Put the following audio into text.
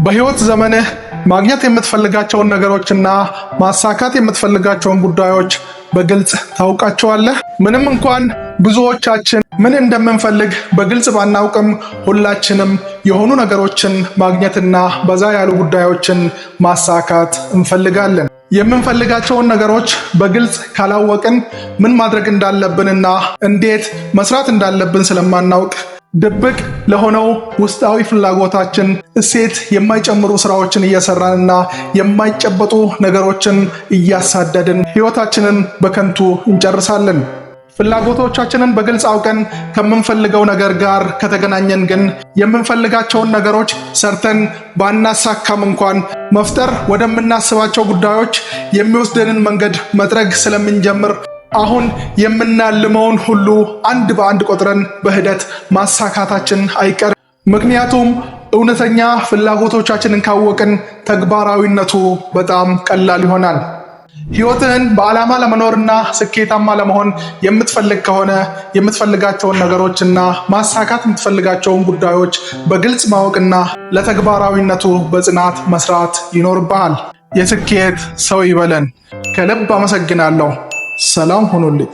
በህይወት ዘመንህ ማግኘት የምትፈልጋቸውን ነገሮችና ማሳካት የምትፈልጋቸውን ጉዳዮች በግልጽ ታውቃቸዋለህ? ምንም እንኳን ብዙዎቻችን ምን እንደምንፈልግ በግልጽ ባናውቅም ሁላችንም የሆኑ ነገሮችን ማግኘትና በዛ ያሉ ጉዳዮችን ማሳካት እንፈልጋለን። የምንፈልጋቸውን ነገሮች በግልጽ ካላወቅን ምን ማድረግ እንዳለብንና እንዴት መስራት እንዳለብን ስለማናውቅ ድብቅ ለሆነው ውስጣዊ ፍላጎታችን እሴት የማይጨምሩ ስራዎችን እየሰራንና የማይጨበጡ ነገሮችን እያሳደድን ህይወታችንን በከንቱ እንጨርሳለን። ፍላጎቶቻችንን በግልጽ አውቀን ከምንፈልገው ነገር ጋር ከተገናኘን ግን የምንፈልጋቸውን ነገሮች ሰርተን ባናሳካም እንኳን መፍጠር ወደምናስባቸው ጉዳዮች የሚወስደንን መንገድ መጥረግ ስለምንጀምር አሁን የምናልመውን ሁሉ አንድ በአንድ ቆጥረን በሂደት ማሳካታችን አይቀርም። ምክንያቱም እውነተኛ ፍላጎቶቻችንን ካወቅን ተግባራዊነቱ በጣም ቀላል ይሆናል። ህይወትህን በዓላማ ለመኖርና ስኬታማ ለመሆን የምትፈልግ ከሆነ የምትፈልጋቸውን ነገሮችና ማሳካት የምትፈልጋቸውን ጉዳዮች በግልጽ ማወቅና ለተግባራዊነቱ በጽናት መስራት ይኖርብሃል። የስኬት ሰው ይበለን። ከልብ አመሰግናለሁ። ሰላም ሁኑልኝ።